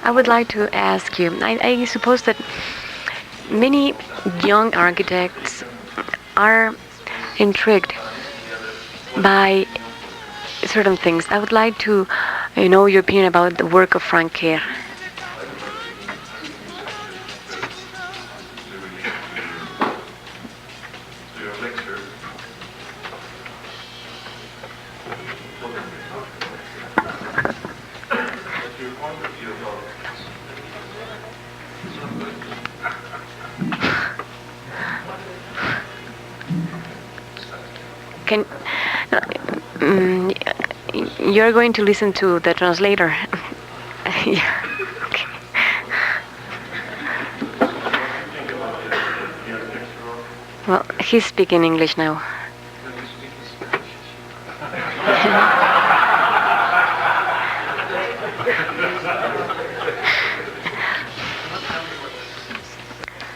I would like to ask you, I suppose that many young architects are intrigued by certain things. I would like to know your opinion about the work of Frank Kerr. Can you're going to listen to the translator? Yeah. Okay. Well, he's speaking English now.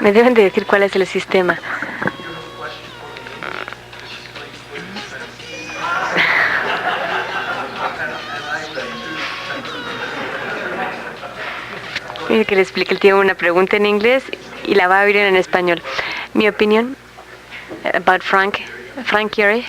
Me deben de decir cuál es el sistema. Mire que le explique, él tiene una pregunta en inglés y la va a abrir en español. Mi opinión about Frank Gehry.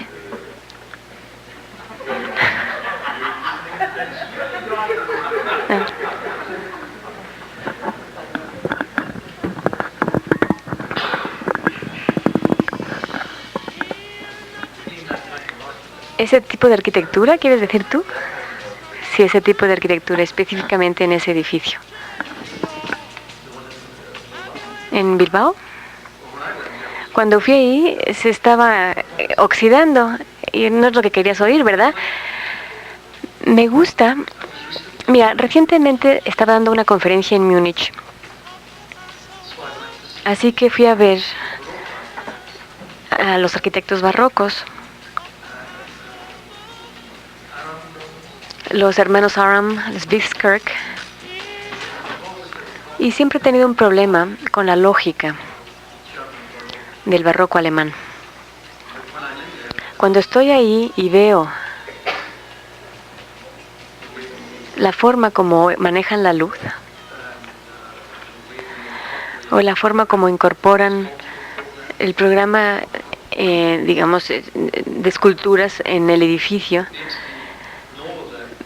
¿Ese tipo de arquitectura quieres decir tú? Sí, ese tipo de arquitectura específicamente en ese edificio. ¿En Bilbao? Cuando fui ahí se estaba oxidando y no es lo que querías oír, ¿verdad? Me gusta. Mira, recientemente estaba dando una conferencia en Múnich. Así que fui a ver a los arquitectos barrocos. Los hermanos Aram, los Biskirk. Y siempre he tenido un problema con la lógica del barroco alemán. Cuando estoy ahí y veo la forma como manejan la luz o la forma como incorporan el programa, digamos, de esculturas en el edificio,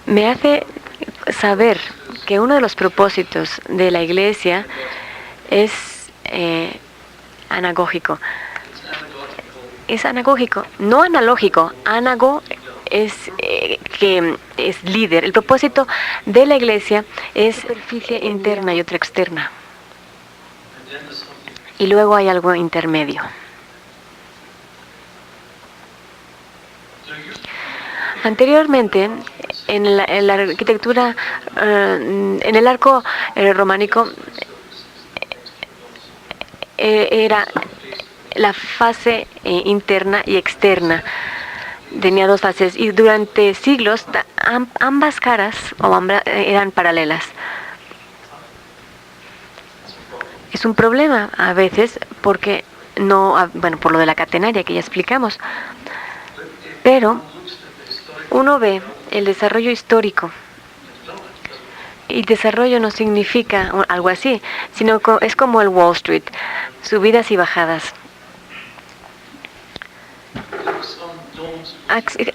me hace saber que uno de los propósitos de la Iglesia es anagógico. Es anagógico, no analógico. Ánago es que es líder. El propósito de la Iglesia es superficie interna y otra externa. Y luego hay algo intermedio. Anteriormente, en la arquitectura, en el arco románico, era la fase interna y externa. Tenía dos fases y durante siglos ambas caras eran paralelas. Es un problema a veces porque no, bueno, por lo de la catenaria que ya explicamos, pero uno ve el desarrollo histórico. Y desarrollo no significa algo así, sino es como el Wall Street, subidas y bajadas.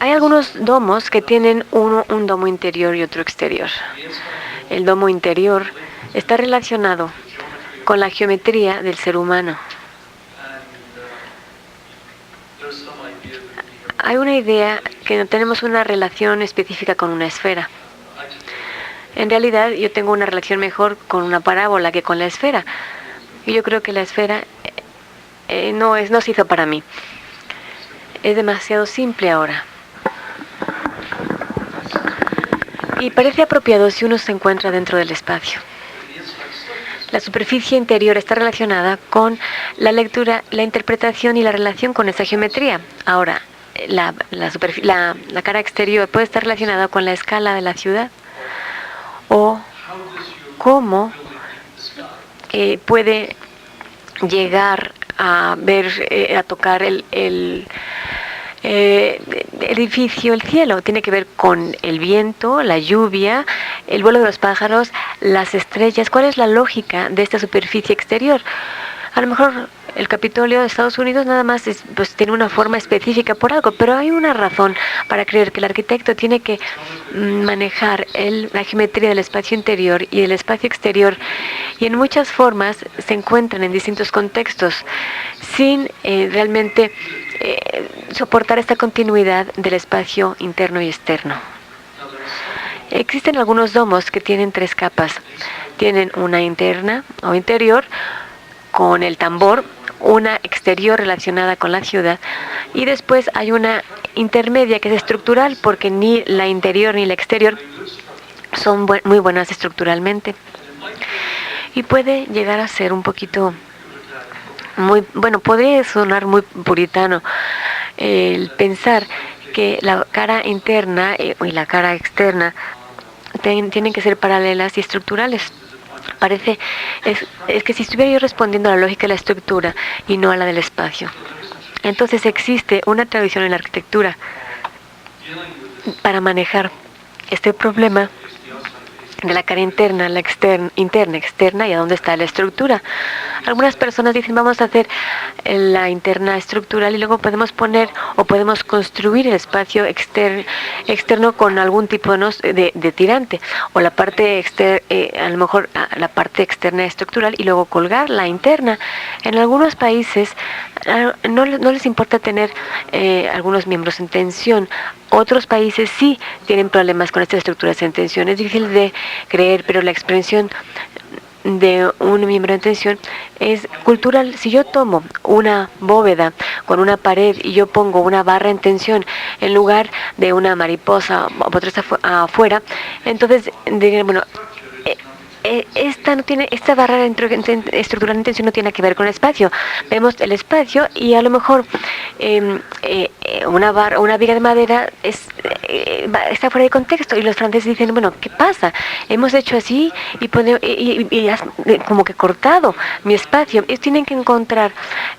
Hay algunos domos que tienen un domo interior y otro exterior. El domo interior está relacionado con la geometría del ser humano. Hay una idea que no tenemos una relación específica con una esfera. En realidad, yo tengo una relación mejor con una parábola que con la esfera. Y yo creo que la esfera no se hizo para mí. Es demasiado simple ahora. Y parece apropiado si uno se encuentra dentro del espacio. La superficie interior está relacionada con la lectura, la interpretación y la relación con esa geometría. Ahora, la cara exterior puede estar relacionada con la escala de la ciudad o cómo puede llegar a ver, a tocar el edificio, el cielo. Tiene que ver con el viento, la lluvia, el vuelo de los pájaros, las estrellas. ¿Cuál es la lógica de esta superficie exterior? A lo mejor el Capitolio de Estados Unidos nada más pues tiene una forma específica por algo, pero hay una razón para creer que el arquitecto tiene que manejar la geometría del espacio interior y del espacio exterior, y en muchas formas se encuentran en distintos contextos sin realmente soportar esta continuidad del espacio interno y externo. Existen algunos domos que tienen 3 capas. Tienen una interna o interior con el tambor, una exterior relacionada con la ciudad, y después hay una intermedia que es estructural, porque ni la interior ni la exterior son muy buenas estructuralmente. Y puede llegar a ser un poquito podría sonar muy puritano el pensar que la cara interna y la cara externa tienen que ser paralelas y estructurales. Es que si estuviera yo respondiendo a la lógica de la estructura y no a la del espacio. Entonces existe una tradición en la arquitectura para manejar este problema de la cara interna, la interna, externa, y a dónde está la estructura. Algunas personas dicen, vamos a hacer la interna estructural y luego podemos poner o podemos construir el espacio externo con algún tipo de tirante, o la parte a lo mejor la parte externa estructural y luego colgar la interna. En algunos países no les importa tener algunos miembros en tensión. Otros países sí tienen problemas con estas estructuras en tensión. Es difícil de creer, pero la expresión de un miembro en tensión es cultural. Si yo tomo una bóveda con una pared y yo pongo una barra en tensión en lugar de una mariposa o otra afuera, entonces dirían, bueno, esta barra estructural en tensión no tiene que ver con el espacio. Vemos el espacio y a lo mejor una viga de madera está fuera de contexto, y los franceses dicen, bueno, ¿qué pasa? Hemos hecho así y has como que cortado mi espacio. Ellos tienen que encontrar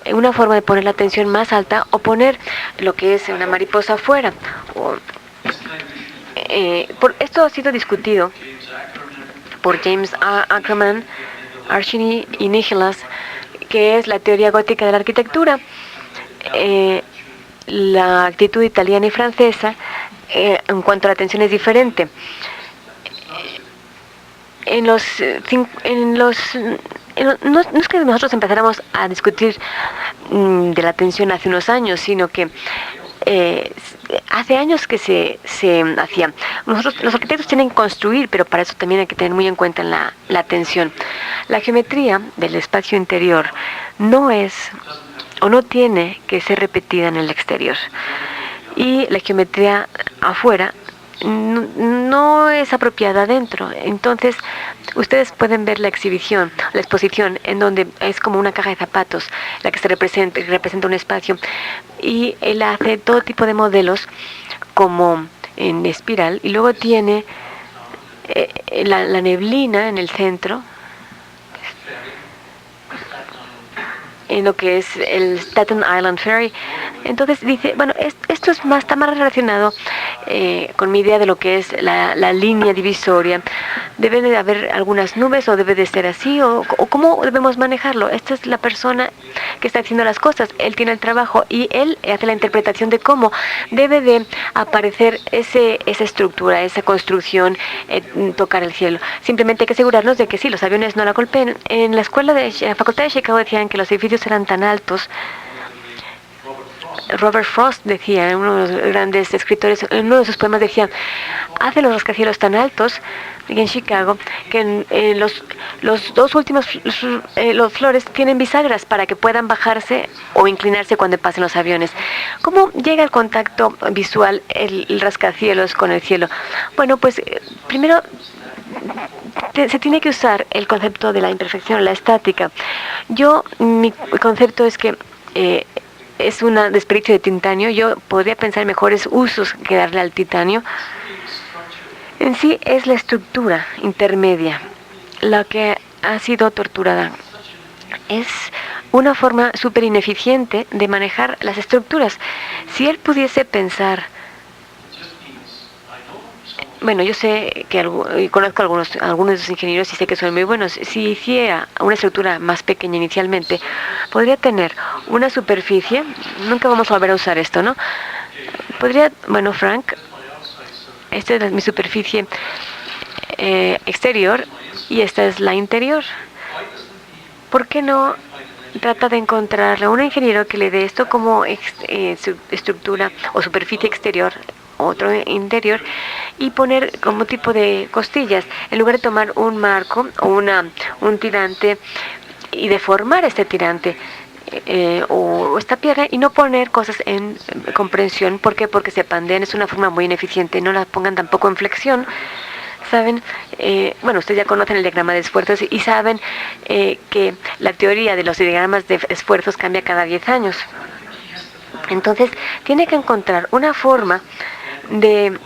una forma de poner la tensión más alta o poner lo que es una mariposa afuera. Esto ha sido discutido por James Ackerman, Archini y Nicholas, que es la teoría gótica de la arquitectura. La actitud italiana y francesa en cuanto a la tensión es diferente. No es que nosotros empezáramos a discutir de la tensión hace unos años, sino que hace años que se hacía. Nosotros, los arquitectos, tienen que construir, pero para eso también hay que tener muy en cuenta la tensión. La geometría del espacio interior no es o no tiene que ser repetida en el exterior. Y la geometría afuera no es apropiada adentro. Entonces, ustedes pueden ver la exposición, en donde es como una caja de zapatos, la que representa un espacio. Y él hace todo tipo de modelos, como en espiral, y luego tiene la neblina en el centro, en lo que es el Staten Island Ferry. Entonces dice, bueno, esto está más relacionado con mi idea de lo que es la línea divisoria. ¿Debe de haber algunas nubes o debe de ser así? ¿O cómo debemos manejarlo? Esta es la persona que está haciendo las cosas. Él tiene el trabajo y él hace la interpretación de cómo debe de aparecer esa estructura, esa construcción, tocar el cielo. Simplemente hay que asegurarnos de que sí, los aviones no la golpeen. En la facultad de Chicago decían que los edificios eran tan altos Robert Frost decía, uno de los grandes escritores, en uno de sus poemas decía, hace los rascacielos tan altos en Chicago que los dos últimos los flores tienen bisagras para que puedan bajarse o inclinarse cuando pasen los aviones. ¿Cómo llega el contacto visual, el rascacielos con el cielo? Bueno, pues primero se tiene que usar el concepto de la imperfección, la estática. Mi concepto es que es un desperdicio de titanio. Yo podría pensar mejores usos que darle al titanio. En sí es la estructura intermedia la que ha sido torturada. Es una forma súper ineficiente de manejar las estructuras. Si él pudiese pensar, bueno, yo sé que conozco algunos de esos ingenieros y sé que son muy buenos. Si hiciera una estructura más pequeña inicialmente, podría tener una superficie. Nunca vamos a volver a usar esto, ¿no? Bueno, Frank, esta es mi superficie exterior y esta es la interior. ¿Por qué no trata de encontrarle a un ingeniero que le dé esto como estructura o superficie exterior, otro interior, y poner como tipo de costillas, en lugar de tomar un marco o un tirante y deformar este tirante o esta piedra y no poner cosas en comprensión? ¿Por qué? Porque se pandean, es una forma muy ineficiente. No la pongan tampoco en flexión. Saben, bueno, ustedes ya conocen el diagrama de esfuerzos y saben que la teoría de los diagramas de esfuerzos cambia cada 10 años. Entonces, tiene que encontrar una forma de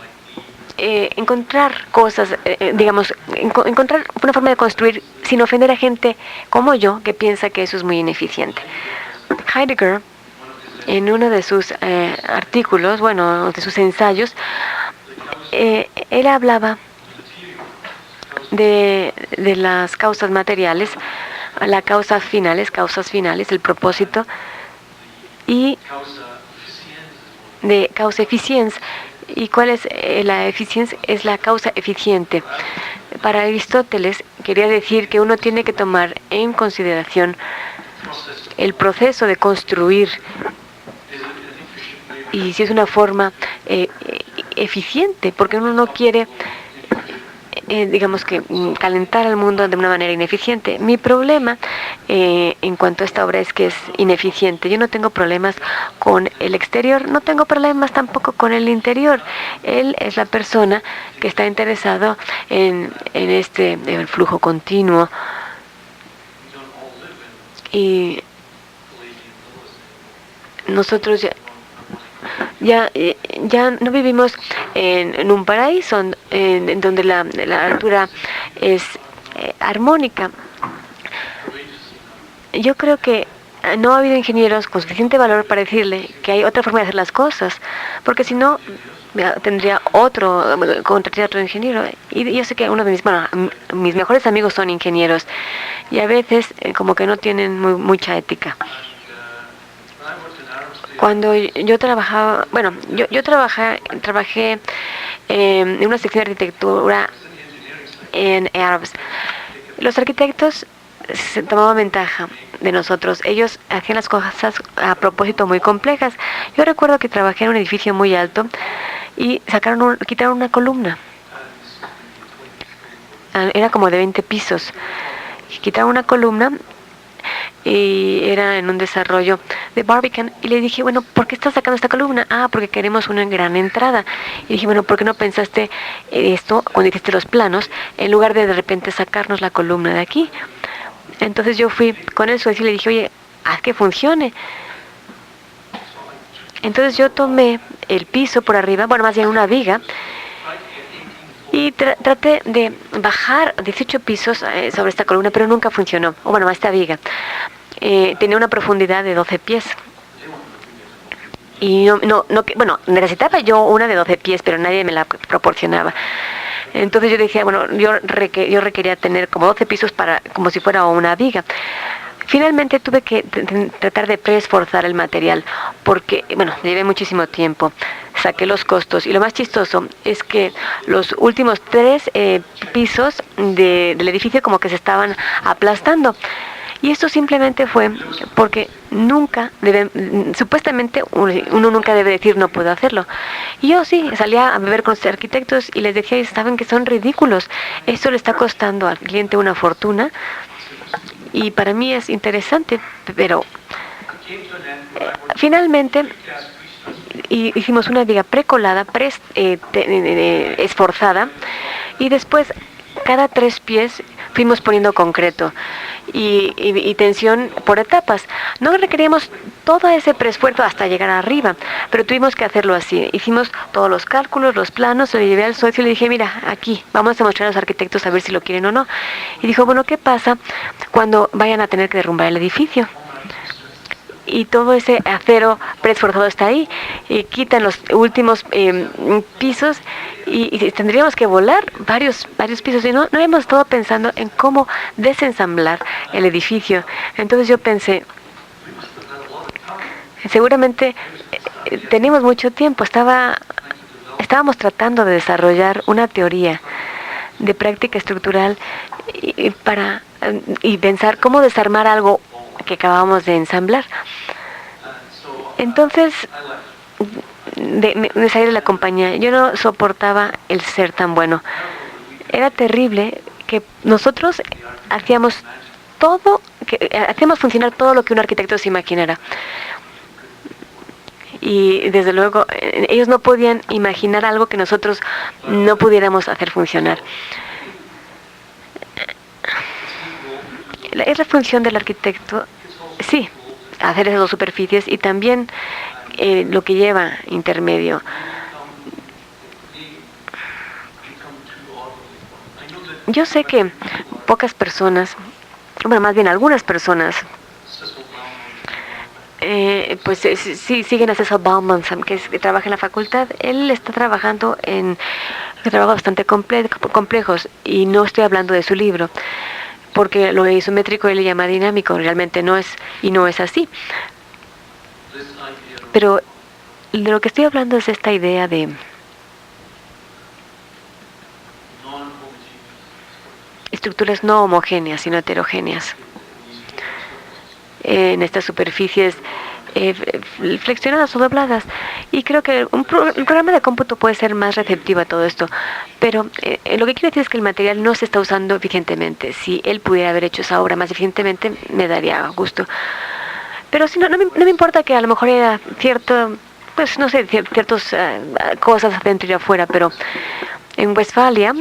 encontrar cosas, encontrar una forma de construir sin ofender a gente como yo, que piensa que eso es muy ineficiente. Heidegger, en uno de sus artículos, bueno, de sus ensayos, él hablaba de las causas materiales, las causas finales, el propósito, y de causa eficiencia. ¿Y cuál es la eficiencia? Es la causa eficiente. Para Aristóteles quería decir que uno tiene que tomar en consideración el proceso de construir y si es una forma eficiente, porque uno no quiere digamos que calentar al mundo de una manera ineficiente. Mi problema en cuanto a esta obra es que es ineficiente. Yo no tengo problemas con el exterior, no tengo problemas tampoco con el interior. Él es la persona que está interesado en el flujo continuo. Y nosotros ya no vivimos en un paraíso en donde la altura es armónica. Yo creo que no ha habido ingenieros con suficiente valor para decirle que hay otra forma de hacer las cosas, porque si no contrataría otro ingeniero. Y yo sé que mis mejores amigos son ingenieros y a veces como que no tienen mucha ética. Cuando yo trabajaba, yo trabajé en una sección de arquitectura en Airbus. Los arquitectos se tomaban ventaja de nosotros. Ellos hacían las cosas a propósito muy complejas. Yo recuerdo que trabajé en un edificio muy alto y quitaron una columna. Era como de 20 pisos. Quitaron una columna y era en un desarrollo de Barbican, y le dije, bueno, ¿por qué estás sacando esta columna? Porque queremos una gran entrada. Y dije, bueno, ¿por qué no pensaste esto cuando hiciste los planos, en lugar de repente sacarnos la columna de aquí? Entonces yo fui con el suecio y le dije, oye, haz que funcione. Entonces yo tomé el piso por arriba, más bien una viga, y traté de bajar 18 pisos sobre esta columna, pero nunca funcionó. Esta viga tenía una profundidad de 12 pies. Y necesitaba yo una de 12 pies, pero nadie me la proporcionaba. Entonces yo decía, yo requería tener como 12 pisos como si fuera una viga. Finalmente tuve que tratar de preesforzar el material, porque, llevé muchísimo tiempo. Saqué los costos y lo más chistoso es que los últimos 3 pisos del edificio como que se estaban aplastando. Y esto simplemente fue porque supuestamente uno nunca debe decir no puedo hacerlo. Y yo sí, salía a beber con los arquitectos y les decía, saben que son ridículos. Esto le está costando al cliente una fortuna. Y para mí es interesante, pero finalmente hicimos una viga precolada, esforzada, y después cada 3 pies fuimos poniendo concreto y tensión por etapas. No requeríamos todo ese preesfuerzo hasta llegar arriba, pero tuvimos que hacerlo así. Hicimos todos los cálculos, los planos, se lo llevé al socio y le dije, mira, aquí, vamos a mostrar a los arquitectos a ver si lo quieren o no. Y dijo, bueno, ¿qué pasa cuando vayan a tener que derrumbar el edificio? Y todo ese acero preesforzado está ahí, y quitan los últimos pisos y tendríamos que volar varios pisos. Y no habíamos estado pensando en cómo desensamblar el edificio. Entonces yo pensé, seguramente teníamos mucho tiempo. Estábamos tratando de desarrollar una teoría de práctica estructural y pensar cómo desarmar algo que acabamos de ensamblar. Entonces, me salí de la compañía. Yo no soportaba el ser tan bueno. Era terrible que nosotros hacíamos funcionar todo lo que un arquitecto se imaginara. Y desde luego, ellos no podían imaginar algo que nosotros no pudiéramos hacer funcionar. Es la función del arquitecto, sí, hacer esas 2 superficies y también lo que lleva intermedio. Yo sé que pocas personas, bueno, más bien algunas personas, pues sí siguen a Cecil Bauman, que trabaja en la facultad. Él está trabajando en trabajos bastante complejos y no estoy hablando de su libro, porque lo isométrico él le llama dinámico, realmente no es así. Pero de lo que estoy hablando es esta idea de estructuras no homogéneas, sino heterogéneas. En estas superficies flexionadas o dobladas. Y creo que un programa de cómputo puede ser más receptivo a todo esto. Pero lo que quiero decir es que el material no se está usando eficientemente. Si él pudiera haber hecho esa obra más eficientemente, me daría gusto. Pero si no me importa que a lo mejor era cierto, pues no sé, ciertas cosas adentro y afuera, pero en Westfalia,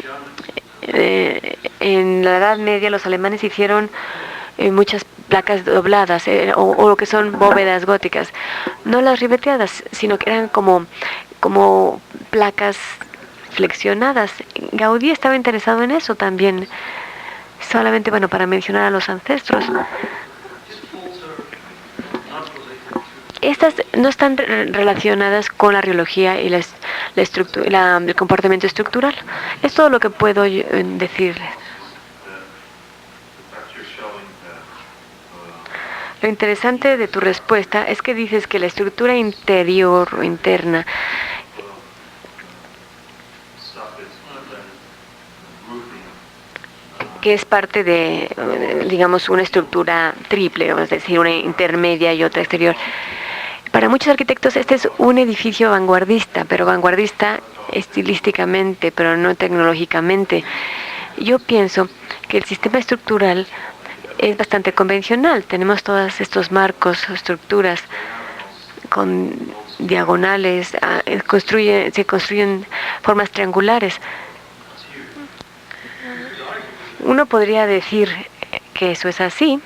en la Edad Media, los alemanes hicieron muchas placas dobladas o lo que son bóvedas góticas, no las ribeteadas, sino que eran como placas flexionadas. Gaudí estaba interesado en eso también, solamente, bueno, para mencionar a los ancestros. Estas no están relacionadas con la riología y el comportamiento estructural. Es todo lo que puedo decirles. Lo interesante de tu respuesta es que dices que la estructura interior o interna que es parte de, digamos, una estructura triple, vamos a decir, una intermedia y otra exterior. Para muchos arquitectos este es un edificio vanguardista, pero vanguardista estilísticamente, pero no tecnológicamente. Yo pienso que el sistema estructural es bastante convencional. Tenemos todos estos marcos o estructuras con diagonales, se construyen formas triangulares. Uno podría decir que eso es así,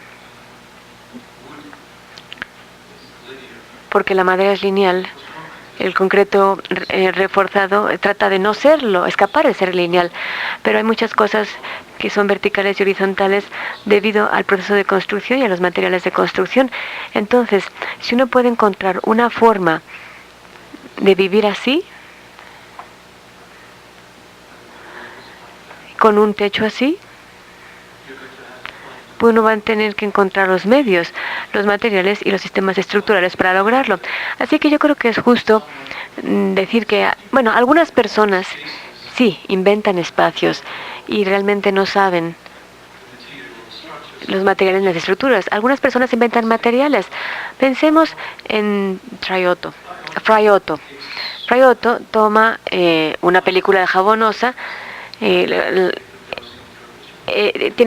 porque la madera es lineal. El concreto reforzado trata de no serlo, escapar de ser lineal, pero hay muchas cosas que son verticales y horizontales debido al proceso de construcción y a los materiales de construcción. Entonces, si uno puede encontrar una forma de vivir así, con un techo así, pues uno va a tener que encontrar los medios, los materiales y los sistemas estructurales para lograrlo. Así que yo creo que es justo decir que, bueno, algunas personas sí inventan espacios y realmente no saben los materiales en las estructuras. Algunas personas inventan materiales. Pensemos en Fryoto. Fryoto toma una película jabonosa, tiene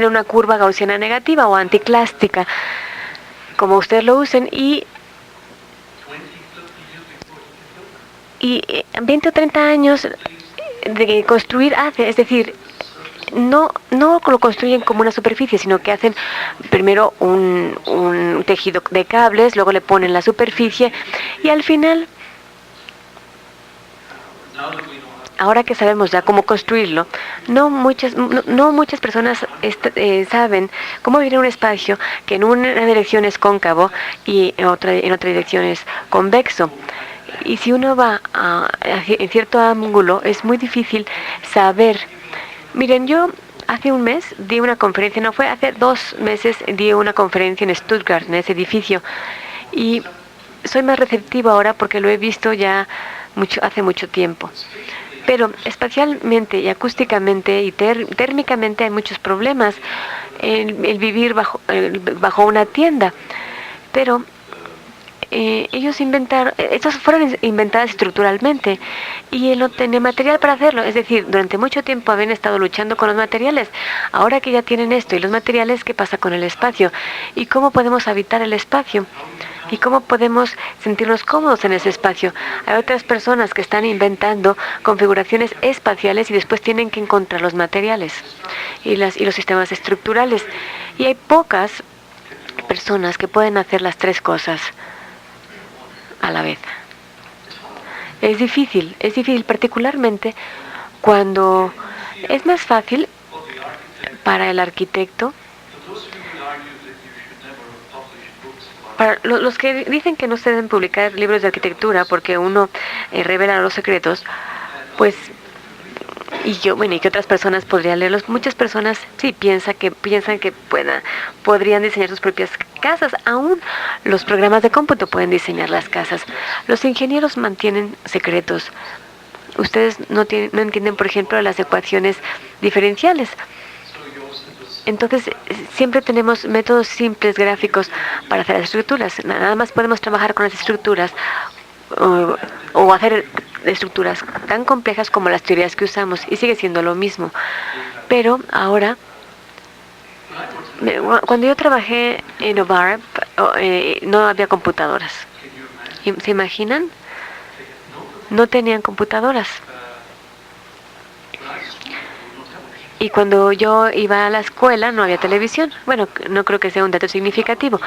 una curva gaussiana negativa o anticlástica, como ustedes lo usen, y 20 o 30 años de construir hace, es decir, no lo construyen como una superficie, sino que hacen primero un tejido de cables, luego le ponen la superficie y al final, ahora que sabemos ya cómo construirlo, no muchas personas saben cómo vivir en un espacio que en una dirección es cóncavo y en otra dirección es convexo. Y si uno va en cierto ángulo, es muy difícil saber. Miren, yo hace un mes di una conferencia, no fue, hace 2 meses di una conferencia en Stuttgart, en ese edificio. Y soy más receptiva ahora porque lo he visto ya hace mucho tiempo. Pero espacialmente y acústicamente y térmicamente hay muchos problemas. El vivir bajo una tienda. Pero ellos estas fueron inventadas estructuralmente y él no tenía material para hacerlo. Es decir, durante mucho tiempo habían estado luchando con los materiales. Ahora que ya tienen esto y los materiales, ¿qué pasa con el espacio? ¿Y cómo podemos habitar el espacio? ¿Y cómo podemos sentirnos cómodos en ese espacio? Hay otras personas que están inventando configuraciones espaciales y después tienen que encontrar los materiales y los sistemas estructurales. Y hay pocas personas que pueden hacer las 3 cosas a la vez. Es difícil particularmente cuando es más fácil para el arquitecto. Para los que dicen que no se deben publicar libros de arquitectura porque uno revela los secretos, pues, y que otras personas podrían leerlos. Muchas personas sí piensan que podrían diseñar sus propias casas. Aún los programas de cómputo pueden diseñar las casas. Los ingenieros mantienen secretos. Ustedes no entienden, por ejemplo, las ecuaciones diferenciales. Entonces, siempre tenemos métodos simples gráficos para hacer las estructuras. Nada más podemos trabajar con las estructuras o hacer estructuras tan complejas como las teorías que usamos y sigue siendo lo mismo. Pero ahora, cuando yo trabajé en Obarp, no había computadoras. ¿Se imaginan? No tenían computadoras. Y cuando yo iba a la escuela no había televisión. Bueno, no creo que sea un dato significativo.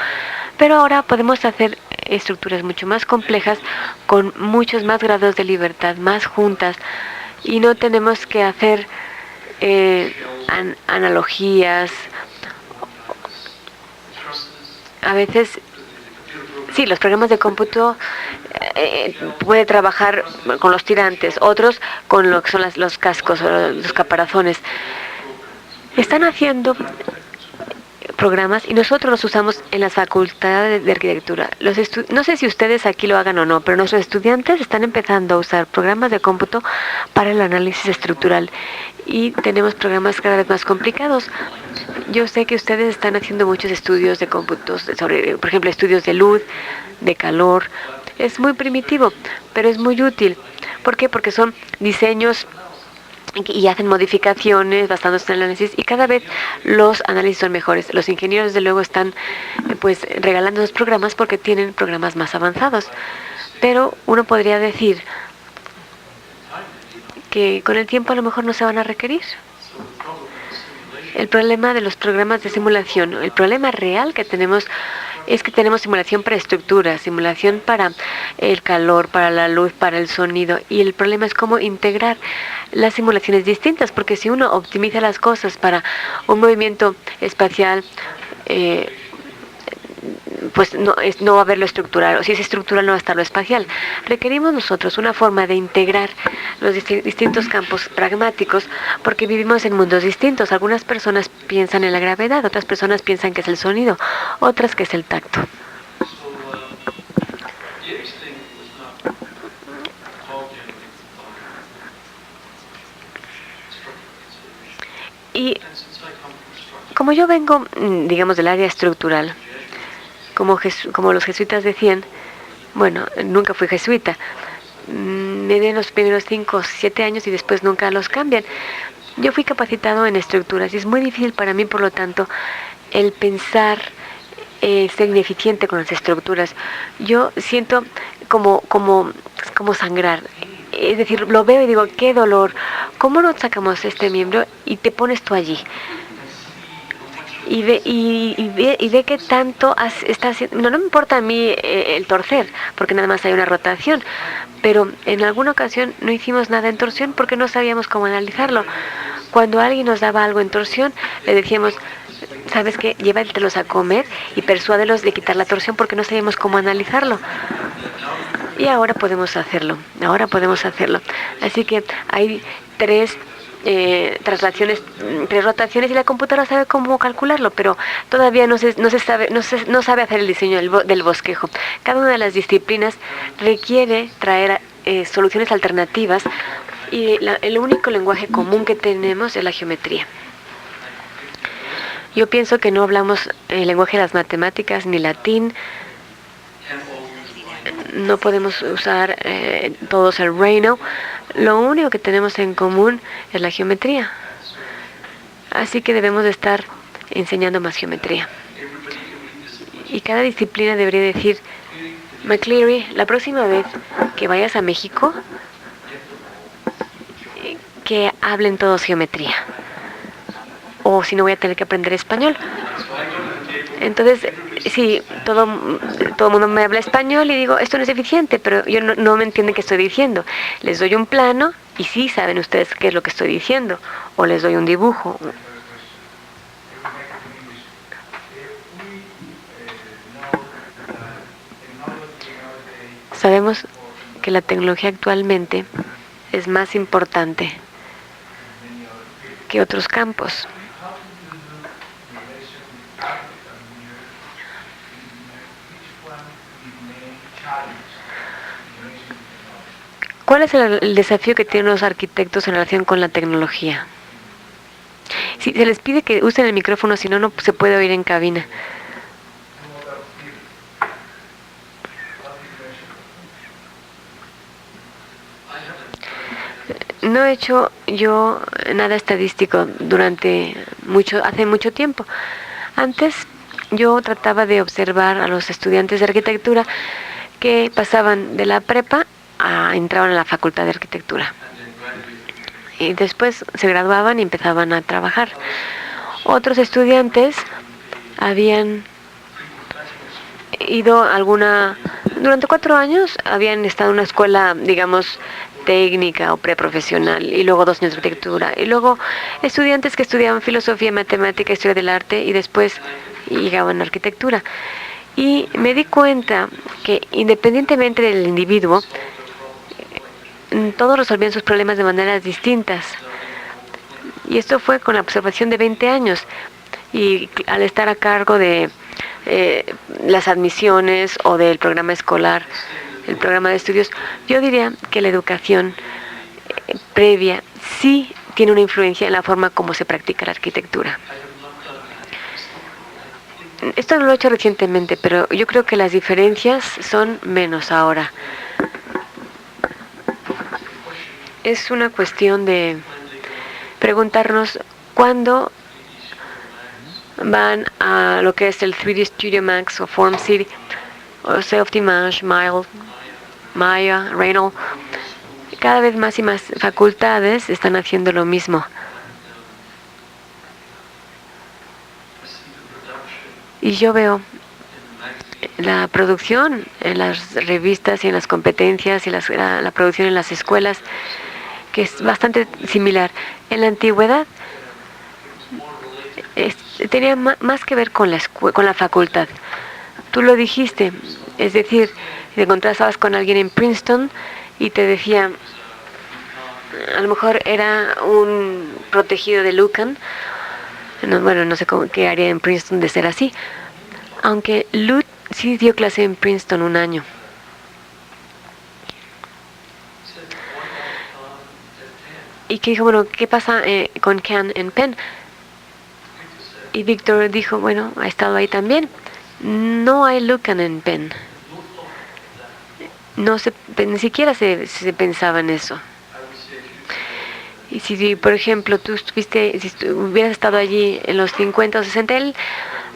Pero ahora podemos hacer estructuras mucho más complejas con muchos más grados de libertad, más juntas. Y no tenemos que hacer analogías. A veces, sí, los programas de cómputo puede trabajar con los tirantes, otros con lo que son los cascos o los caparazones. Están haciendo programas y nosotros los usamos en las facultades de arquitectura. No sé si ustedes aquí lo hagan o no, pero nuestros estudiantes están empezando a usar programas de cómputo para el análisis estructural y tenemos programas cada vez más complicados. Yo sé que ustedes están haciendo muchos estudios de cómputos, sobre, por ejemplo, estudios de luz, de calor. Es muy primitivo, pero es muy útil. ¿Por qué? Porque son diseños y hacen modificaciones basándose en el análisis y cada vez los análisis son mejores. Los ingenieros, desde luego, están regalando los programas porque tienen programas más avanzados. Pero uno podría decir que con el tiempo a lo mejor no se van a requerir. El problema de los programas de simulación, el problema real que tenemos es que tenemos simulación para estructuras, simulación para el calor, para la luz, para el sonido. Y el problema es cómo integrar las simulaciones distintas, porque si uno optimiza las cosas para un movimiento espacial, pues no va a haber lo estructural, o si es estructural no va a estar lo espacial. Requerimos nosotros una forma de integrar los distintos campos pragmáticos porque vivimos en mundos distintos. Algunas personas piensan en la gravedad, otras personas piensan que es el sonido, otras que es el tacto. Y Como yo vengo, digamos, del área estructural, como los jesuitas decían, bueno, nunca fui jesuita, me den los primeros 5 o 7 años y después nunca los cambian. Yo fui capacitado en estructuras y es muy difícil para mí, por lo tanto, el pensar ser ineficiente con las estructuras. Yo siento como sangrar. Es decir, lo veo y digo, qué dolor. ¿Cómo no sacamos este miembro y te pones tú allí? Y ve que tanto está haciendo. No me importa a mí el torcer, porque nada más hay una rotación. Pero en alguna ocasión no hicimos nada en torsión porque no sabíamos cómo analizarlo. Cuando alguien nos daba algo en torsión, le decíamos, ¿sabes qué? Llévatelos a comer y persuádelos de quitar la torsión porque no sabíamos cómo analizarlo. Y ahora podemos hacerlo. Así que hay tres traslaciones, 3 rotaciones y la computadora sabe cómo calcularlo, pero todavía no sabe hacer el diseño del bosquejo. Cada una de las disciplinas requiere traer soluciones alternativas y el único lenguaje común que tenemos es la geometría. Yo pienso que no hablamos el lenguaje de las matemáticas ni latín. No podemos usar todos el Rhino. Lo único que tenemos en común es la geometría. Así que debemos de estar enseñando más geometría. Y cada disciplina debería decir, McCleary, la próxima vez que vayas a México, que hablen todos geometría. O si no, voy a tener que aprender español. Entonces, sí, todo el mundo me habla español y digo, esto no es eficiente, pero yo no me entienden qué estoy diciendo. Les doy un plano y sí saben ustedes qué es lo que estoy diciendo. O les doy un dibujo. Sabemos que la tecnología actualmente es más importante que otros campos. ¿Cuál es el desafío que tienen los arquitectos en relación con la tecnología? Si se les pide que usen el micrófono, si no, no se puede oír en cabina. No he hecho yo nada estadístico hace mucho tiempo. Antes yo trataba de observar a los estudiantes de arquitectura que pasaban de la prepa entraban a la facultad de arquitectura. Y después se graduaban y empezaban a trabajar. Otros estudiantes habían ido durante 4 años, habían estado en una escuela, digamos, técnica o preprofesional, y luego 2 años de arquitectura, y luego estudiantes que estudiaban filosofía, matemática, historia del arte, y después llegaban a arquitectura. Y me di cuenta que independientemente del individuo, todos resolvían sus problemas de maneras distintas. Y esto fue con la observación de 20 años. Y al estar a cargo de las admisiones o del programa escolar, el programa de estudios, yo diría que la educación previa sí tiene una influencia en la forma como se practica la arquitectura. Esto no lo he hecho recientemente, pero yo creo que las diferencias son menos ahora. Es una cuestión de preguntarnos cuándo van a lo que es el 3D Studio Max o Form City o Self-Image, Maya, Rhino. Cada vez más y más facultades están haciendo lo mismo. Y yo veo la producción en las revistas y en las competencias y la producción en las escuelas, que es bastante similar. En la antigüedad tenía más que ver con la facultad. Tú lo dijiste, es decir, te encontrabas con alguien en Princeton y te decía, a lo mejor era un protegido de Lucan. No sé qué haría en Princeton de ser así, aunque Lut sí dio clase en Princeton 1 año. Y que dijo, bueno, ¿qué pasa con Ken en Penn? Y Víctor dijo, bueno, ha estado ahí también. No hay Lucan en Penn. No se, ni siquiera se pensaba en eso. Y si, por ejemplo, tú estuviste, si hubieras estado allí en los 50 o 60, él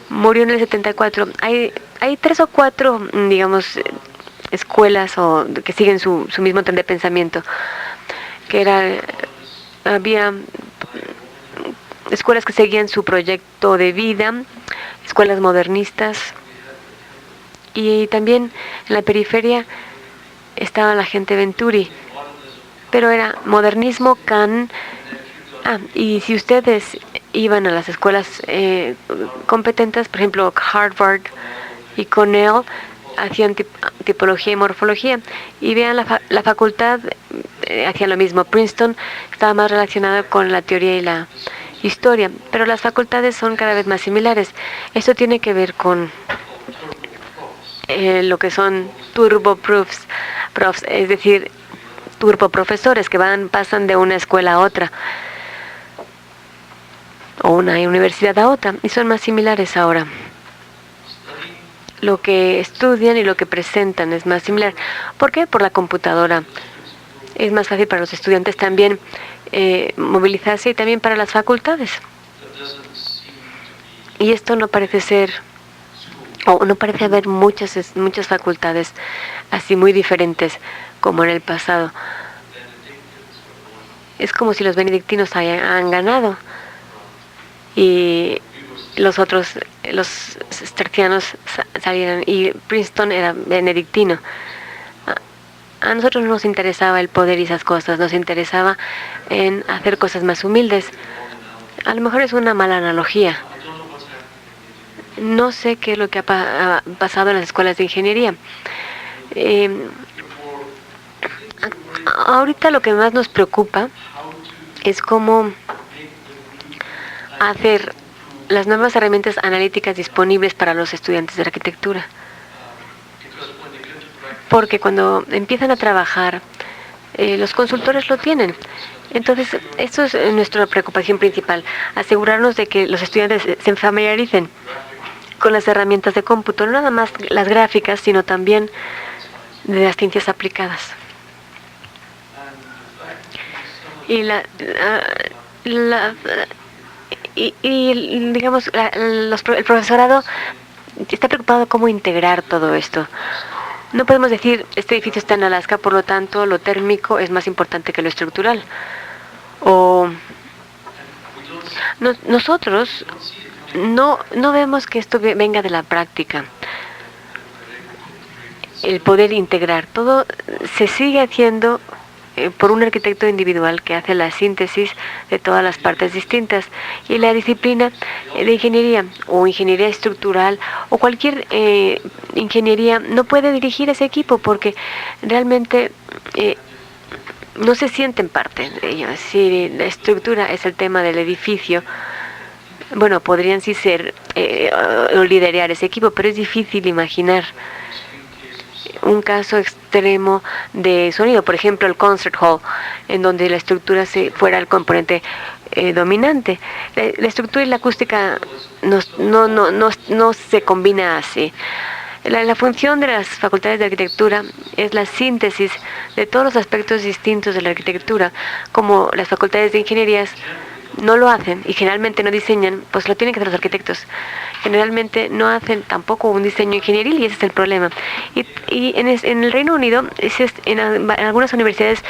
murió en el 74. Hay 3 o 4, digamos, escuelas o que siguen su mismo tren de pensamiento, que había escuelas que seguían su proyecto de vida, escuelas modernistas, y también en la periferia estaba la gente Venturi, pero era modernismo, Kant. Y si ustedes iban a las escuelas competentes, por ejemplo, Harvard y Cornell, hacían tipología y morfología, y vean la facultad, hacían lo mismo. Princeton estaba más relacionada con la teoría y la historia, pero las facultades son cada vez más similares. Esto tiene que ver con lo que son turboprofs, es decir, turboprofesores que pasan de una escuela a otra o una universidad a otra, y son más similares ahora. Lo que estudian y lo que presentan es más similar. ¿Por qué? Por la computadora. Es más fácil para los estudiantes también movilizarse, y también para las facultades. Y esto no parece ser, o no parece haber muchas facultades así muy diferentes como en el pasado. Es como si los benedictinos han ganado y los otros, los cistercianos, salieran, y Princeton era benedictino. A nosotros no nos interesaba el poder y esas cosas, nos interesaba en hacer cosas más humildes. A lo mejor es una mala analogía. No sé qué es lo que ha pasado en las escuelas de ingeniería. Ahorita lo que más nos preocupa es cómo hacer las nuevas herramientas analíticas disponibles para los estudiantes de arquitectura. Porque cuando empiezan a trabajar, los consultores lo tienen. Entonces, esto es nuestra preocupación principal, asegurarnos de que los estudiantes se familiaricen con las herramientas de cómputo, no nada más las gráficas, sino también de las ciencias aplicadas. Y digamos, el profesorado está preocupado cómo integrar todo esto. No podemos decir, este edificio está en Alaska, por lo tanto, lo térmico es más importante que lo estructural. O nosotros no vemos que esto venga de la práctica. El poder integrar. Todo se sigue haciendo por un arquitecto individual que hace la síntesis de todas las partes distintas, y la disciplina de ingeniería o ingeniería estructural o cualquier ingeniería no puede dirigir ese equipo porque realmente no se sienten parte de ello. Si la estructura es el tema del edificio, bueno, podrían sí ser o liderar ese equipo, pero es difícil imaginar un caso extremo de sonido, por ejemplo el concert hall, en donde la estructura fuera el componente dominante. La estructura y la acústica no se combina así. La función de las facultades de arquitectura es la síntesis de todos los aspectos distintos de la arquitectura, como las facultades de ingenierías no lo hacen y generalmente no diseñan, pues lo tienen que hacer los arquitectos. Generalmente no hacen tampoco un diseño ingenieril, y ese es el problema. Y en el Reino Unido, en algunas universidades,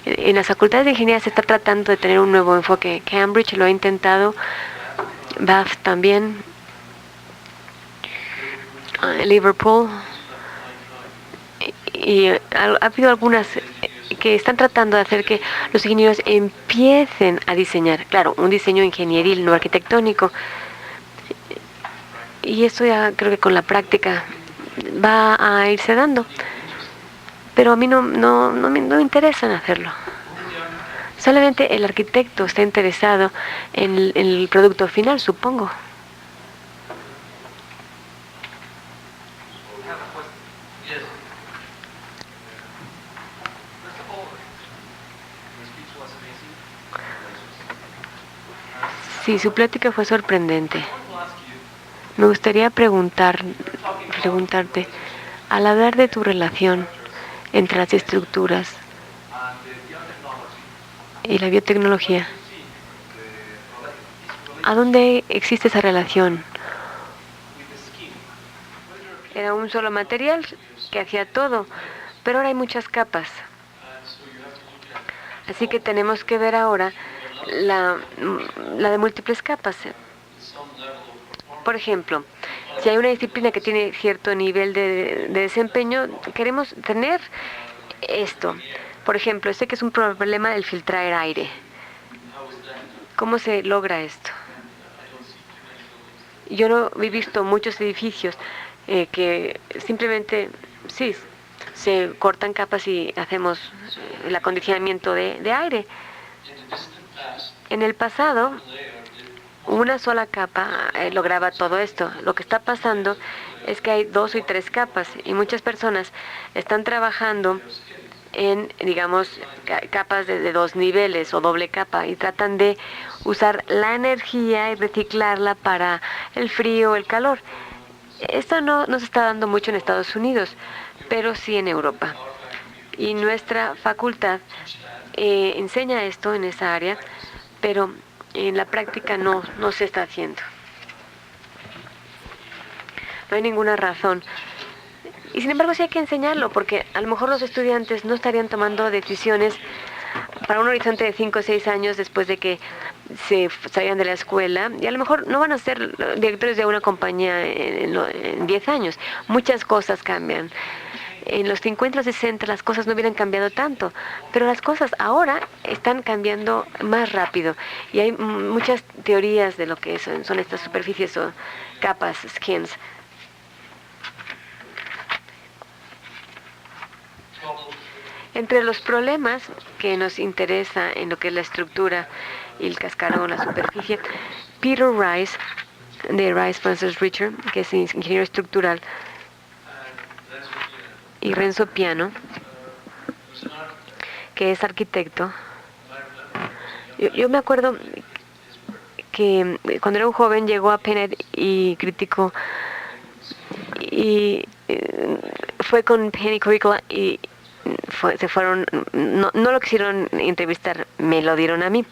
en las facultades de ingeniería se está tratando de tener un nuevo enfoque. Cambridge lo ha intentado, Bath también, Liverpool, y ha habido algunas que están tratando de hacer que los ingenieros empiecen a diseñar, claro, un diseño ingenieril, no arquitectónico. Y esto ya creo que con la práctica va a irse dando. Pero a mí no me interesa en hacerlo. Solamente el arquitecto está interesado en el producto final, supongo. Sí, su plática fue sorprendente. Me gustaría preguntarte, al hablar de tu relación entre las estructuras y la biotecnología, ¿a dónde existe esa relación? Era un solo material que hacía todo, pero ahora hay muchas capas. Así que tenemos que ver ahora la de múltiples capas. Por ejemplo, si hay una disciplina que tiene cierto nivel de desempeño, queremos tener esto. Por ejemplo, sé que es un problema el filtrar aire. ¿Cómo se logra esto? Yo no he visto muchos edificios que simplemente, sí, se cortan capas y hacemos el acondicionamiento de aire. En el pasado, una sola capa lograba todo esto. Lo que está pasando es que hay 2 y 3 capas y muchas personas están trabajando en, digamos, capas de 2 niveles o doble capa y tratan de usar la energía y reciclarla para el frío, el calor. Esto no se está dando mucho en Estados Unidos, pero sí en Europa. Y nuestra facultad enseña esto en esa área, pero en la práctica no se está haciendo. No hay ninguna razón. Y sin embargo sí hay que enseñarlo, porque a lo mejor los estudiantes no estarían tomando decisiones para un horizonte de 5 o 6 años después de que se salgan de la escuela, y a lo mejor no van a ser directores de una compañía en 10 años. Muchas cosas cambian. En los 50 o 60 las cosas no hubieran cambiado tanto, pero las cosas ahora están cambiando más rápido y hay muchas teorías de lo que son estas superficies o capas, skins. Entre los problemas que nos interesa en lo que es la estructura y el cascarón, la superficie, Peter Rice, de Rice Francis Richard, que es ingeniero estructural, y Renzo Piano, que es arquitecto. Yo me acuerdo que cuando era un joven llegó a Pennet y criticó, y fue con Penny Curricula y se fueron, no lo quisieron entrevistar, me lo dieron a mí.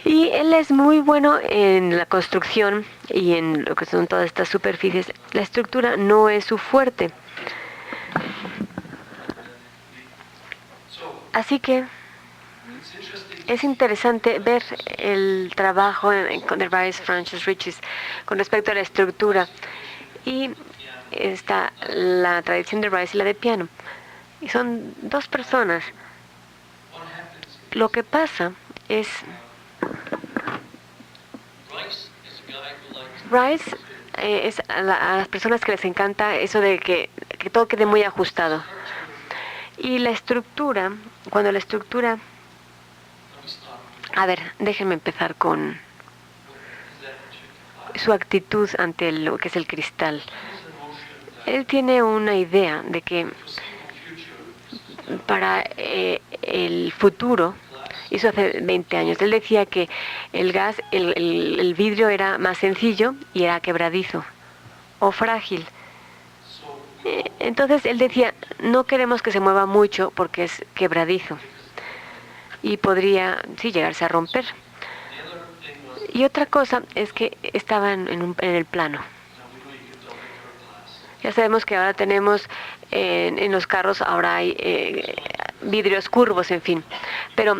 Y él es muy bueno en la construcción y en lo que son todas estas superficies. La estructura no es su fuerte. Así que es interesante ver el trabajo de Rice Francis Richards con respecto a la estructura. Y está la tradición de Rice y la de Piano. Y son 2 personas. Lo que pasa es, Rice es a las personas que les encanta eso de que todo quede muy ajustado. Y la estructura, cuando la estructura... A ver, déjenme empezar con su actitud ante lo que es el cristal. Él tiene una idea de que para el futuro, hizo hace 20 años, él decía que el vidrio era más sencillo y era quebradizo o frágil. Entonces él decía, no queremos que se mueva mucho porque es quebradizo y podría, sí, llegarse a romper. Y otra cosa es que estaban en el plano. Ya sabemos que ahora tenemos en los carros, ahora hay vidrios curvos, en fin. Pero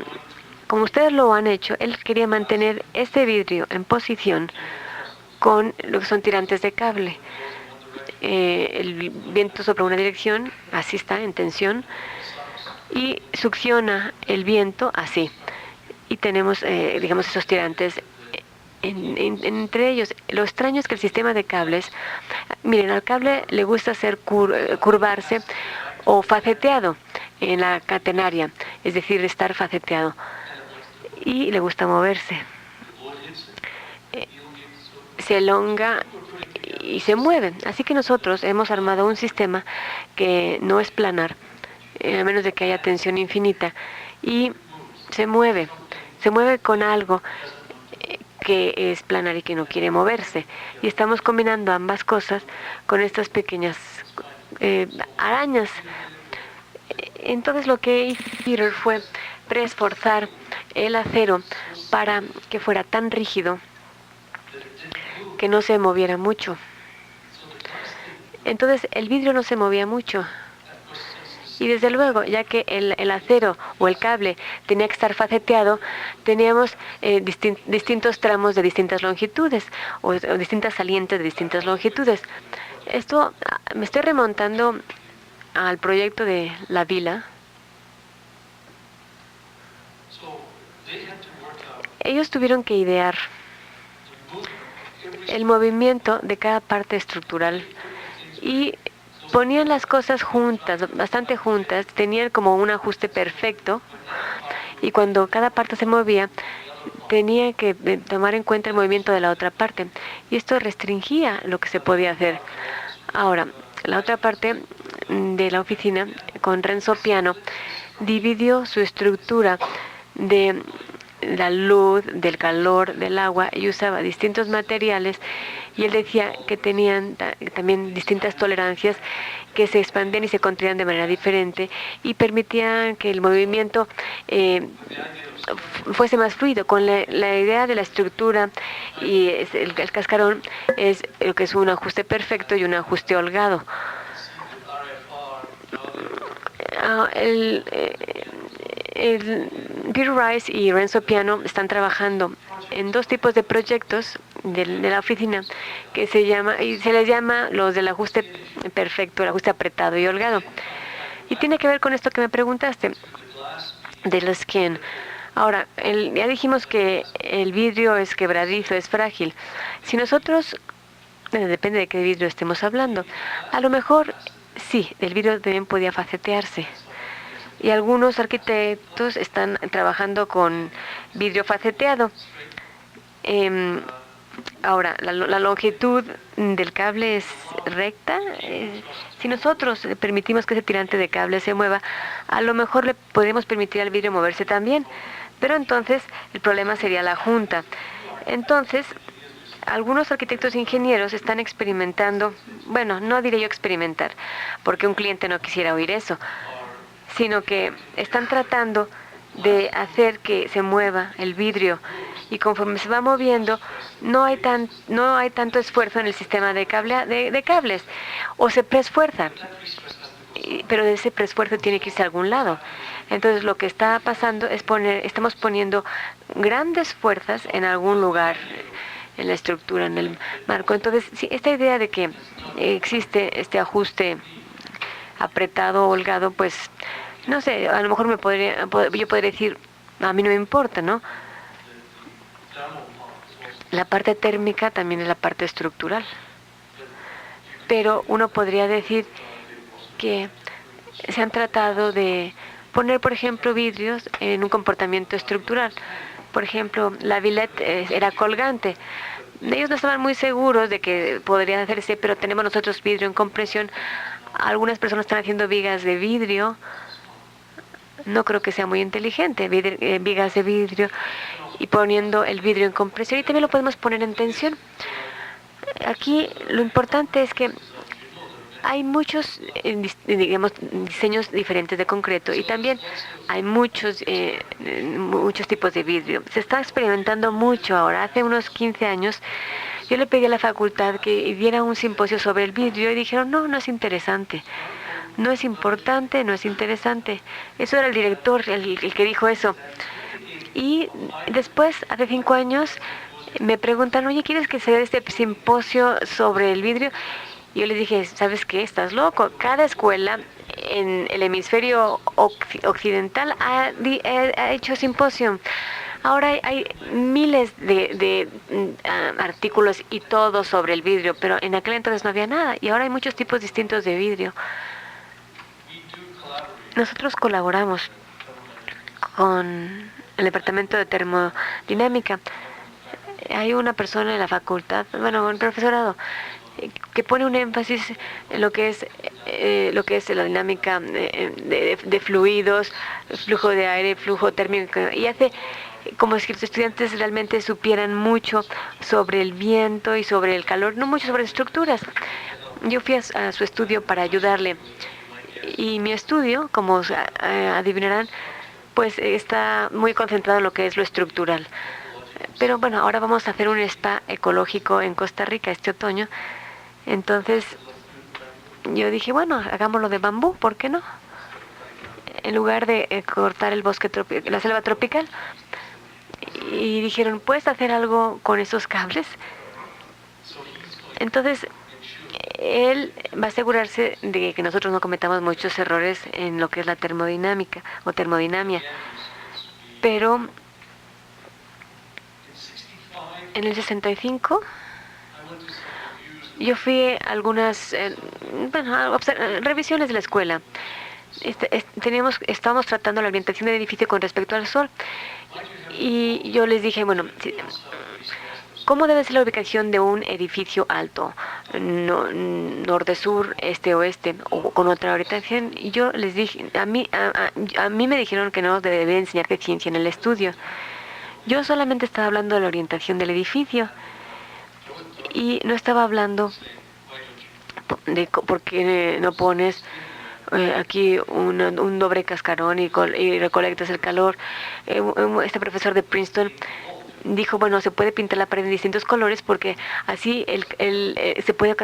como ustedes lo han hecho, él quería mantener este vidrio en posición con lo que son tirantes de cable. El viento sopla una dirección, así está, en tensión, y succiona el viento así. Y tenemos, digamos, esos tirantes entre ellos. Lo extraño es que el sistema de cables, miren, al cable le gusta hacer curvarse o faceteado en la catenaria, es decir, estar faceteado, y le gusta moverse. Se elonga y se mueve. Así que nosotros hemos armado un sistema que no es planar, a menos de que haya tensión infinita, y se mueve con algo que es planar y que no quiere moverse. Y estamos combinando ambas cosas con estas pequeñas arañas. Entonces lo que hizo Peter fue preesforzar el acero para que fuera tan rígido que no se moviera mucho. Entonces el vidrio no se movía mucho. Y desde luego, ya que el acero o el cable tenía que estar faceteado, teníamos distintos tramos de distintas longitudes o distintas salientes de distintas longitudes. Esto me estoy remontando al proyecto de la vila. Ellos tuvieron que idear el movimiento de cada parte estructural y ponían las cosas juntas, bastante juntas, tenían como un ajuste perfecto y cuando cada parte se movía, tenía que tomar en cuenta el movimiento de la otra parte y esto restringía lo que se podía hacer. Ahora, la otra parte de la oficina, con Renzo Piano, dividió su estructura de la luz, del calor, del agua y usaba distintos materiales y él decía que tenían también distintas tolerancias que se expandían y se contraían de manera diferente y permitían que el movimiento fuese más fluido. Con la idea de la estructura y el cascarón es lo que es un ajuste perfecto y un ajuste holgado. Peter Rice y Renzo Piano están trabajando en dos tipos de proyectos de la oficina que se les llama los del ajuste perfecto, el ajuste apretado y holgado. Y tiene que ver con esto que me preguntaste de la skin. Ahora, ya dijimos que el vidrio es quebradizo, es frágil. Si nosotros, depende de qué vidrio estemos hablando, a lo mejor sí, el vidrio también podía facetearse. Y algunos arquitectos están trabajando con vidrio faceteado. Ahora, la longitud del cable es recta. Si nosotros permitimos que ese tirante de cable se mueva, a lo mejor le podemos permitir al vidrio moverse también. Pero entonces el problema sería la junta. Entonces, algunos arquitectos e ingenieros están experimentando, bueno, no diré yo experimentar, porque un cliente no quisiera oír eso, sino que están tratando de hacer que se mueva el vidrio y conforme se va moviendo no hay tanto esfuerzo en el sistema de cables o se preesfuerza, pero ese preesfuerzo tiene que irse a algún lado. Entonces lo que está pasando es estamos poniendo grandes fuerzas en algún lugar en la estructura, en el marco. Entonces, sí, esta idea de que existe este ajuste apretado, holgado, pues, no sé, a lo mejor yo podría decir, a mí no me importa, ¿no? La parte térmica también es la parte estructural. Pero uno podría decir que se han tratado de poner, por ejemplo, vidrios en un comportamiento estructural. Por ejemplo, la Villette era colgante. Ellos no estaban muy seguros de que podría hacerse, pero tenemos nosotros vidrio en compresión. Algunas personas están haciendo vigas de vidrio. No creo que sea muy inteligente, vigas de vidrio y poniendo el vidrio en compresión. Y también lo podemos poner en tensión. Aquí lo importante es que hay muchos, digamos, diseños diferentes de concreto y también hay muchos tipos de vidrio. Se está experimentando mucho ahora. Hace unos 15 años yo le pedí a la facultad que diera un simposio sobre el vidrio y dijeron, no es interesante. No es importante, no es interesante. Eso era el director, el que dijo eso. Y después, hace 5 años, me preguntan, oye, ¿quieres que se dé este simposio sobre el vidrio? Y yo les dije, ¿sabes qué? Estás loco. Cada escuela en el hemisferio occidental ha hecho simposio. Ahora hay miles de artículos y todo sobre el vidrio, pero en aquel entonces no había nada. Y ahora hay muchos tipos distintos de vidrio. Nosotros colaboramos con el departamento de termodinámica. Hay una persona en la facultad, bueno, un profesorado, que pone un énfasis en lo que es la dinámica de fluidos, flujo de aire, flujo térmico, y hace como si los estudiantes realmente supieran mucho sobre el viento y sobre el calor, no mucho sobre estructuras. Yo fui a su estudio para ayudarle. Y mi estudio, como adivinarán, pues está muy concentrado en lo que es lo estructural. Pero bueno, ahora vamos a hacer un spa ecológico en Costa Rica este otoño. Entonces yo dije, bueno, hagámoslo de bambú, ¿por qué no? En lugar de cortar el bosque la selva tropical. Y dijeron, ¿puedes hacer algo con esos cables? Entonces él va a asegurarse de que nosotros no cometamos muchos errores en lo que es la termodinámica o termodinamia. Pero en el 65 yo fui a algunas revisiones de la escuela. Estábamos tratando la orientación del edificio con respecto al sol. Y yo les dije, bueno, ¿cómo debe ser la ubicación de un edificio alto? Norte, sur, este, oeste, o con otra orientación. Y yo les dije, a mí me dijeron que no debía enseñarte ciencia en el estudio. Yo solamente estaba hablando de la orientación del edificio y no estaba hablando de por qué no pones aquí un doble cascarón y recolectas el calor. Este profesor de Princeton dijo, bueno, se puede pintar la pared en distintos colores porque así se puede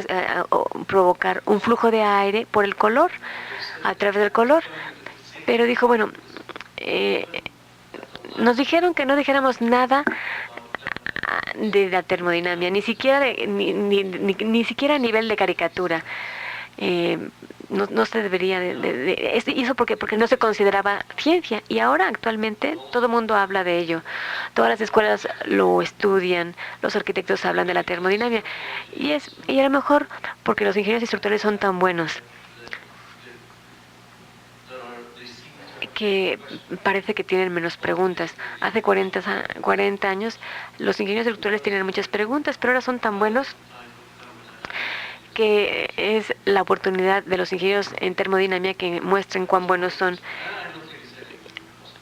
provocar un flujo de aire por el color, a través del color. Pero dijo, bueno, nos dijeron que no dijéramos nada de la termodinámica, ni siquiera ni siquiera a nivel de caricatura. No se debería eso porque no se consideraba ciencia, y ahora actualmente todo el mundo habla de ello, todas las escuelas lo estudian, los arquitectos hablan de la termodinámica, y a lo mejor porque los ingenieros instructores son tan buenos que parece que tienen menos preguntas. Hace 40 años los ingenieros instructores tienen muchas preguntas, pero ahora son tan buenos que es la oportunidad de los ingenieros en termodinámica que muestren cuán buenos son.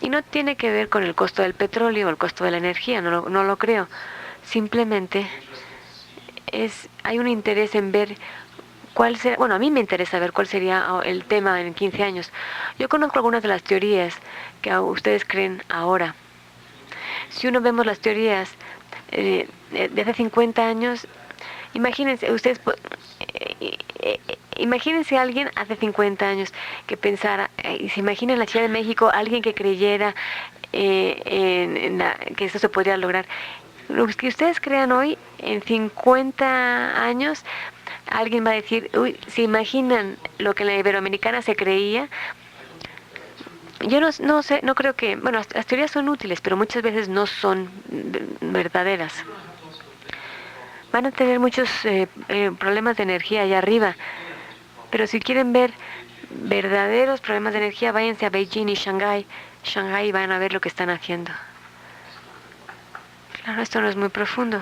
Y no tiene que ver con el costo del petróleo o el costo de la energía, no lo creo. Simplemente hay un interés en ver cuál será, bueno, a mí me interesa ver cuál sería el tema en 15 años. Yo conozco algunas de las teorías que ustedes creen ahora. Si uno vemos las teorías de hace 50 años, imagínense, imagínense a alguien hace 50 años que pensara, y se imagina en la Ciudad de México alguien que creyera que eso se podría lograr. Lo que ustedes crean hoy, en 50 años, alguien va a decir, uy, ¿se imaginan lo que en la Iberoamericana se creía? Yo no sé, no creo que, bueno, las teorías son útiles, pero muchas veces no son verdaderas. Van a tener muchos problemas de energía allá arriba, pero si quieren ver verdaderos problemas de energía, váyanse a Beijing y Shanghái y van a ver lo que están haciendo. Claro, esto no es muy profundo.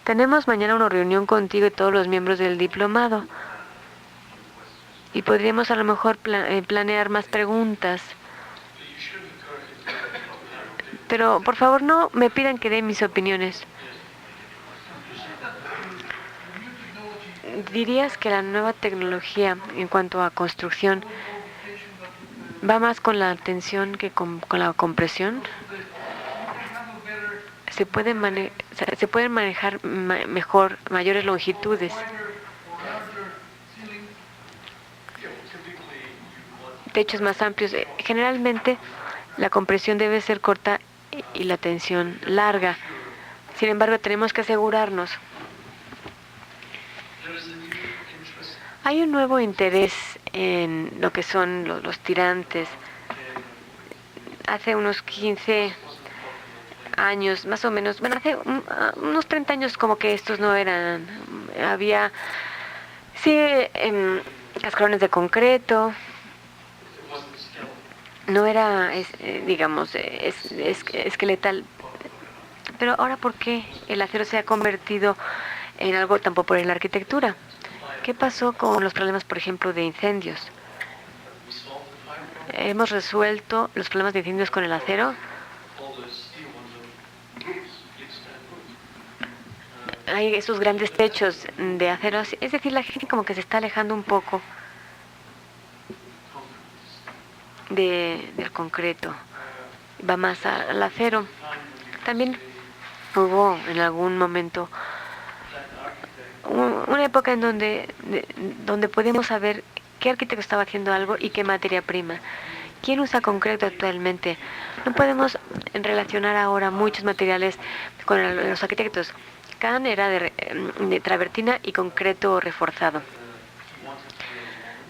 Tenemos mañana una reunión contigo y todos los miembros del diplomado. Y podríamos a lo mejor planear más preguntas. Pero por favor no me pidan que dé mis opiniones. ¿Dirías que la nueva tecnología en cuanto a construcción va más con la tensión que con la compresión? Se pueden manejar mejor mayores longitudes. Techos más amplios. Generalmente la compresión debe ser corta y la tensión larga. Sin embargo, tenemos que asegurarnos. Hay un nuevo interés en lo que son los tirantes. Hace unos 15 años, más o menos, bueno, hace unos 30 años como que estos no eran, había, sí, cascarones de concreto, no era, digamos, esqueletal, pero ahora ¿por qué el acero se ha convertido en algo tan popular en la arquitectura? ¿Qué pasó con los problemas, por ejemplo, de incendios? ¿Hemos resuelto los problemas de incendios con el acero? Hay esos grandes techos de acero, es decir, la gente como que se está alejando un poco del concreto, va más al acero. También hubo en algún momento una época en donde podemos saber qué arquitecto estaba haciendo algo y qué materia prima. ¿Quién usa concreto actualmente? No podemos relacionar ahora muchos materiales con los arquitectos. Kahn era de travertina y concreto reforzado.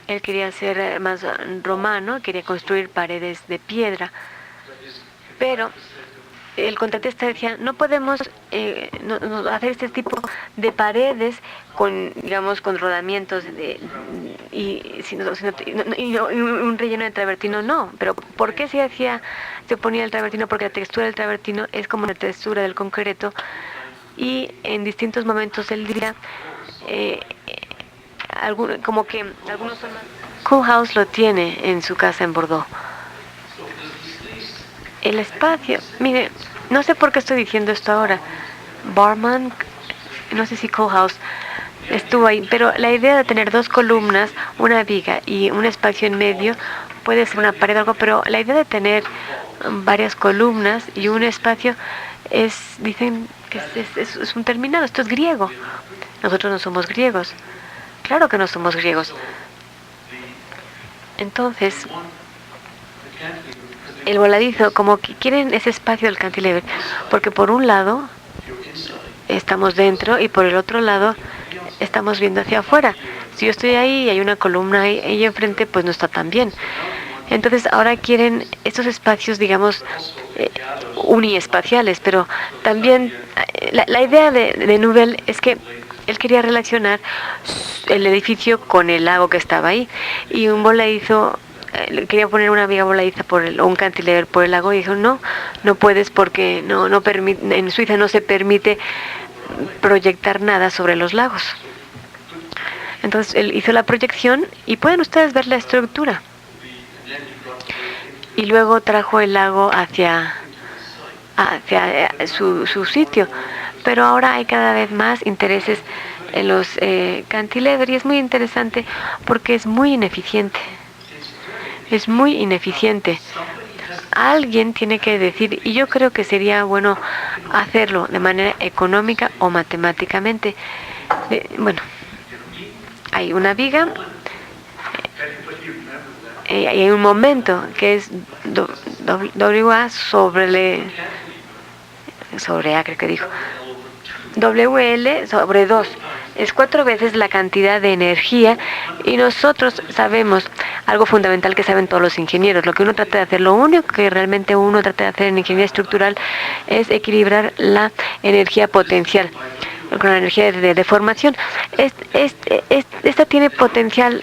Él quería ser más romano, quería construir paredes de piedra, pero el contratista decía, no podemos hacer este tipo de paredes con, digamos, con rodamientos y un relleno de travertino, no. Pero ¿por qué se ponía el travertino? Porque la textura del travertino es como la textura del concreto y en distintos momentos del día, como que algunos son más... Koolhaas lo tiene en su casa en Bordeaux. El espacio, mire, no sé por qué estoy diciendo esto ahora. Barman, no sé si Koolhaas estuvo ahí, pero la idea de tener dos columnas, una viga y un espacio en medio, puede ser una pared o algo, pero la idea de tener varias columnas y un espacio dicen que es un terminado, esto es griego. Nosotros no somos griegos. Claro que no somos griegos. Entonces, el voladizo, como que quieren ese espacio del cantilever, porque por un lado estamos dentro y por el otro lado estamos viendo hacia afuera. Si yo estoy ahí y hay una columna ahí enfrente, pues no está tan bien. Entonces ahora quieren estos espacios, digamos, uniespaciales, pero también la idea de Nouvel es que él quería relacionar el edificio con el lago que estaba ahí, y un voladizo, quería poner una viga voladiza o un cantilever por el lago, y dijo, no puedes, porque no permite, en Suiza no se permite proyectar nada sobre los lagos. Entonces él hizo la proyección y pueden ustedes ver la estructura. Y luego trajo el lago hacia su sitio. Pero ahora hay cada vez más intereses en los cantilevers, y es muy interesante porque es muy ineficiente. Es muy ineficiente. Alguien tiene que decir, y yo creo que sería bueno hacerlo de manera económica o matemáticamente. Bueno, hay una viga y hay un momento que es WA sobre A, creo que dijo. WL sobre 2. Es 4 veces la cantidad de energía, y nosotros sabemos algo fundamental que saben todos los ingenieros. Lo que uno trata de hacer, lo único que realmente uno trata de hacer en ingeniería estructural es equilibrar la energía potencial con la energía de deformación. Esta tiene potencial.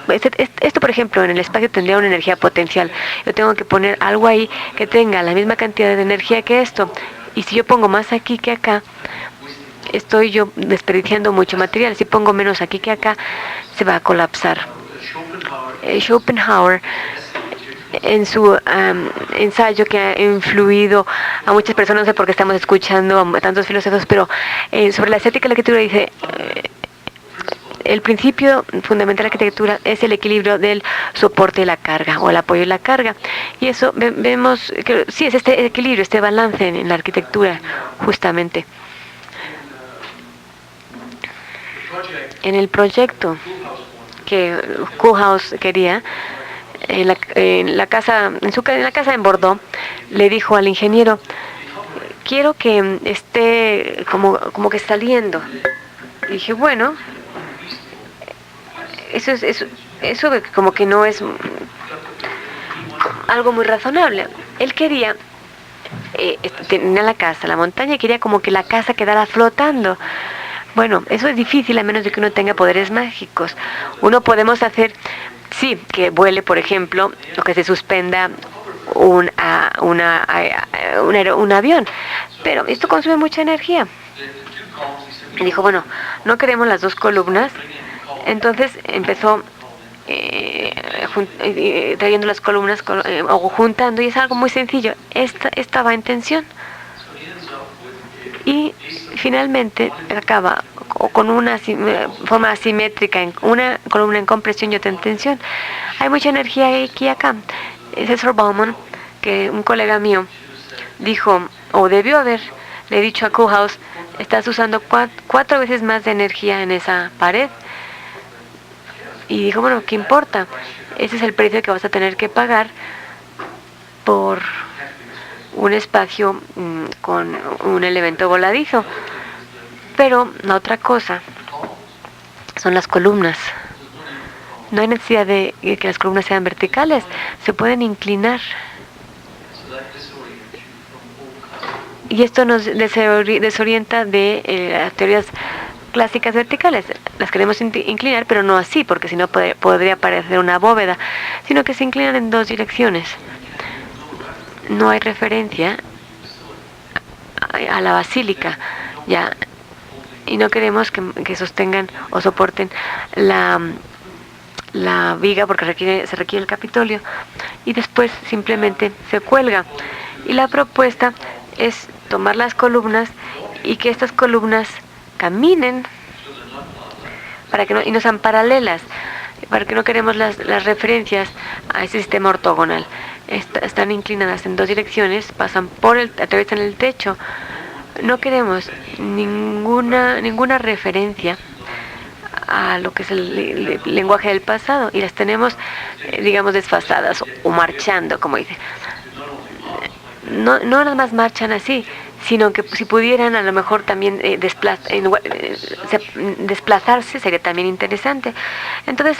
Esto, por ejemplo, en el espacio tendría una energía potencial. Yo tengo que poner algo ahí que tenga la misma cantidad de energía que esto. Y si yo pongo más aquí que acá, estoy yo desperdiciando mucho material. Si pongo menos aquí que acá, se va a colapsar. Schopenhauer, en su ensayo que ha influido a muchas personas, no sé por qué estamos escuchando a tantos filósofos, pero sobre la estética de la arquitectura dice, el principio fundamental de la arquitectura es el equilibrio del soporte y la carga, o el apoyo y la carga. Y eso vemos que sí es este equilibrio, este balance en la arquitectura, justamente. En el proyecto que Koolhaas quería, en la casa en Bordeaux, le dijo al ingeniero, quiero que esté como que saliendo. Y dije, bueno, eso como que no es algo muy razonable. Él quería, tenía la montaña, y quería como que la casa quedara flotando. Bueno, eso es difícil a menos de que uno tenga poderes mágicos. Uno podemos hacer, sí, que vuele, por ejemplo, o que se suspenda un avión, pero esto consume mucha energía. Y dijo, bueno, no queremos las dos columnas Entonces empezó trayendo las columnas o juntando, y es algo muy sencillo. Esta va en tensión y finalmente acaba con una forma asimétrica, en una columna en compresión y otra en tensión. Hay mucha energía aquí y acá. César Bauman, que un colega mío dijo, o debió haberle dicho a Kohlhaas, estás usando 4 veces más de energía en esa pared. Y dijo, bueno, ¿qué importa? Ese es el precio que vas a tener que pagar por un espacio con un elemento voladizo. Pero la otra cosa son las columnas. No hay necesidad de que las columnas sean verticales, se pueden inclinar. Y esto nos desorienta de las teorías clásicas verticales. Las queremos inclinar, pero no así, porque si no podría parecer una bóveda, sino que se inclinan en 2 direcciones. No hay referencia a la basílica, ya, y no queremos que sostengan o soporten la viga, porque se requiere el Capitolio, y después simplemente se cuelga. Y la propuesta es tomar las columnas y que estas columnas caminen para que y no sean paralelas, para que no queremos las referencias a ese sistema ortogonal. Están inclinadas en 2 direcciones, atraviesan el techo. No queremos ninguna referencia a lo que es el lenguaje del pasado, y las tenemos, digamos, desfasadas o marchando, como dice. No nada más marchan así, sino que si pudieran a lo mejor también desplazarse, sería también interesante. Entonces,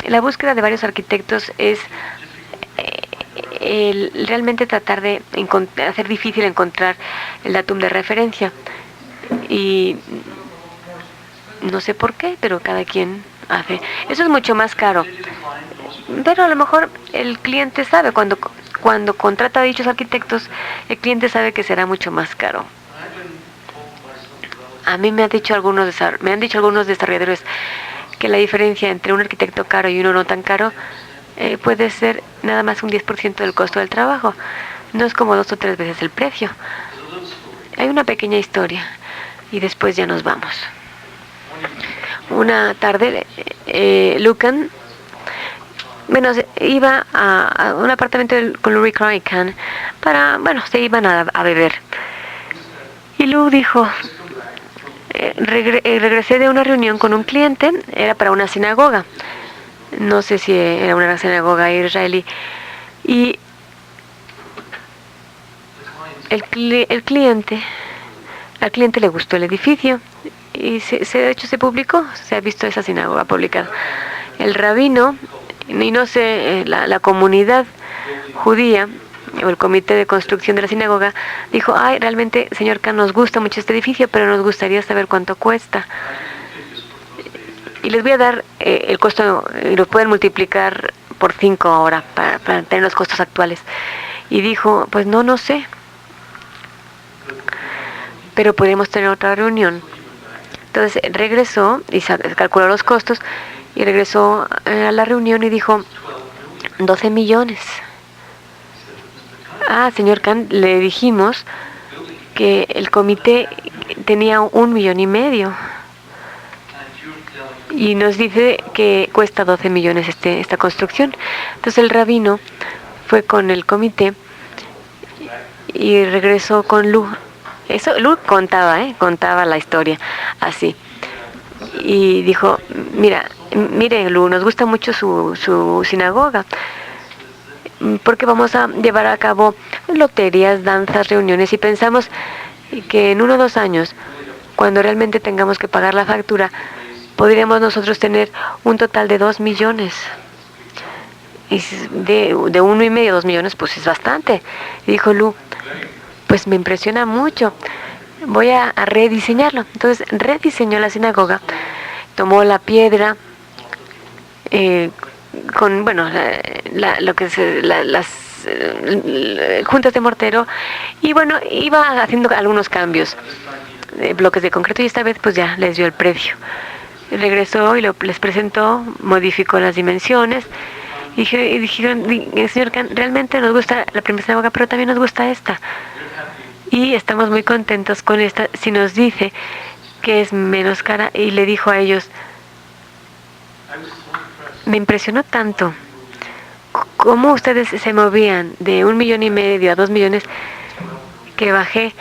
la búsqueda de varios arquitectos es realmente tratar de hacer difícil encontrar el datum de referencia. Y no sé por qué, pero cada quien hace. Eso es mucho más caro. Pero a lo mejor el cliente sabe, cuando contrata a dichos arquitectos, el cliente sabe que será mucho más caro. A mí me han dicho algunos desarrolladores que la diferencia entre un arquitecto caro y uno no tan caro puede ser nada más un 10% del costo del trabajo. No es como 2 o 3 veces el precio. Hay una pequeña historia y después ya nos vamos. Una tarde, Lucan iba a un apartamento con Lou Rickenbacker se iban a beber. Y Lou dijo, regresé de una reunión con un cliente, era para una sinagoga. No sé si era una sinagoga israelí. Y al cliente le gustó el edificio y de hecho se publicó, se ha visto esa sinagoga publicada. El rabino, y no sé, la comunidad judía o el comité de construcción de la sinagoga dijo, realmente, señor Kahn, nos gusta mucho este edificio, pero nos gustaría saber cuánto cuesta. Y les voy a dar el costo, y lo pueden multiplicar por 5 ahora para tener los costos actuales. Y dijo, pues no sé, pero podemos tener otra reunión. Entonces regresó y calculó los costos y regresó a la reunión y dijo, 12 millones. Señor Kahn, le dijimos que el comité tenía 1,5 millones. Y nos dice que cuesta 12 millones esta construcción. Entonces el rabino fue con el comité y regresó con Lou. Lou contaba la historia así. Y dijo, mire Lou, nos gusta mucho su sinagoga, porque vamos a llevar a cabo loterías, danzas, reuniones, y pensamos que en 1 o 2 años, cuando realmente tengamos que pagar la factura, podríamos nosotros tener un total de 2 millones. Y de 1,5 a 2 millones, pues es bastante. Y dijo Lou, pues me impresiona mucho, voy a rediseñarlo. Entonces rediseñó la sinagoga, tomó la piedra, con lo que es las juntas de mortero, y iba haciendo algunos cambios, bloques de concreto, y esta vez pues ya les dio el precio. regresó y les presentó, modificó las dimensiones. Y dijeron, señor Khan, realmente nos gusta la primera sinagoga, pero también nos gusta esta. Y estamos muy contentos con esta. Si nos dice que es menos cara, y le dijo a ellos, me impresionó tanto cómo ustedes se movían de 1,5 millones a 2 millones, que bajé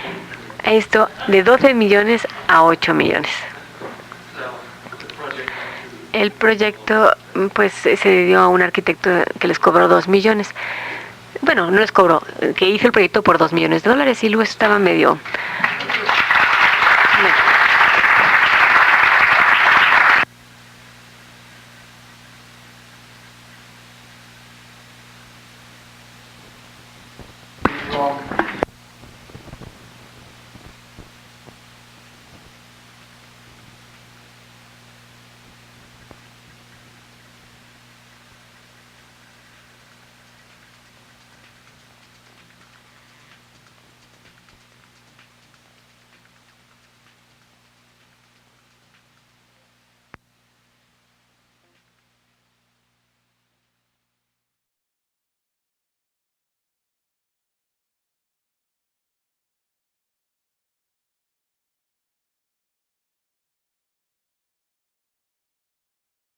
esto de 12 millones a 8 millones. El proyecto pues se dio a un arquitecto que les cobró 2 millones. Bueno, no les cobró, que hizo el proyecto por 2 millones de dólares y luego estaba medio...